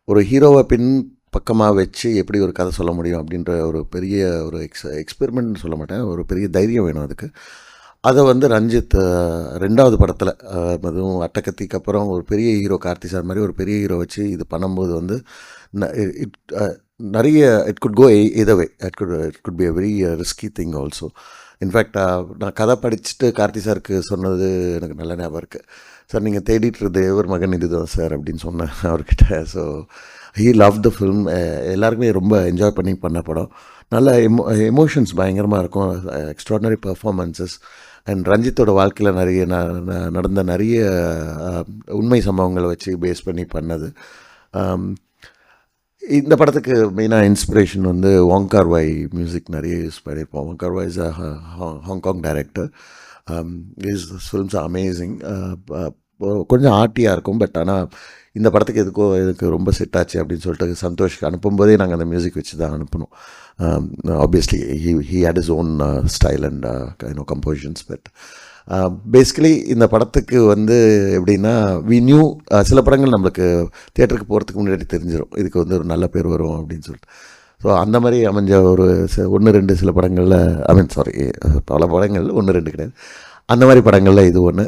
ஒரு ஹீரோவை பின் பக்கமாக வச்சு எப்படி ஒரு கதை சொல்ல முடியும் அப்படின்ற ஒரு பெரிய ஒரு எக்ஸ்பெரிமெண்ட்னு சொல்ல மாட்டேன், ஒரு பெரிய தைரியம் வேணும் அதுக்கு. அதை வந்து ரஞ்சித் 2வது படத்தில், அதுவும் அட்டகத்திக்கு அப்புறம் ஒரு பெரிய ஹீரோ கார்த்தி சார் மாதிரி ஒரு பெரிய ஹீரோ வச்சு இது பண்ணும்போது வந்து இட் நிறைய it could go either way. It could be a very risky thing also. In fact நான் கதை படிச்சுட்டு கார்த்தி சாருக்கு சொன்னது எனக்கு நல்ல ஞாபகம் இருக்குது. சார் நீங்கள் தேடிட்டு தேவர் மகன் இதுதான் சார் அப்படின்னு சொன்னேன் அவர்கிட்ட. So he love the film. எல்லாருக்குமே ரொம்ப என்ஜாய் பண்ணி பண்ண படம். நல்ல எமோஷன்ஸ் பயங்கரமாக இருக்கும், எக்ஸ்ட்ராடினரி பர்ஃபார்மன்ஸஸ். அண்ட் ரஞ்சித்தோட வாழ்க்கையில் நிறைய நடந்த நிறைய உண்மை சம்பவங்களை வச்சு பேஸ் பண்ணி பண்ணது. இந்த படத்துக்கு மெயினாக இன்ஸ்பிரேஷன் வந்து வாங் கார்-வாய் மியூசிக் நிறைய யூஸ் பண்ணியிருப்போம். Wong Kar wai is a Hong Kong director. Is films amazing. கொஞ்சம் ஆர்ட்டியாக இருக்கும், பட் ஆனால் இந்த படத்துக்கு எதுக்கு ரொம்ப செட் ஆச்சு அப்படின்னு சொல்லிட்டு சந்தோஷ்க்கு அனுப்பும்போதே நாங்கள் அந்த மியூசிக் வச்சு தான் அனுப்பினோம். Obviously he had his own style and compositions. But basically இந்த படத்துக்கு வந்து எப்படின்னா, வி நியூ சில படங்கள் நம்மளுக்கு தியேட்டருக்கு போகிறதுக்கு முன்னாடி தெரிஞ்சிடும் இதுக்கு வந்து ஒரு நல்ல பேர் வரும் அப்படின்னு சொல்லிட்டு. ஸோ அந்த மாதிரி அமைஞ்ச ஒரு 1-2 சில படங்களில், பல படங்கள் 1-2 கிடையாது, அந்த மாதிரி படங்களில் இது ஒன்று.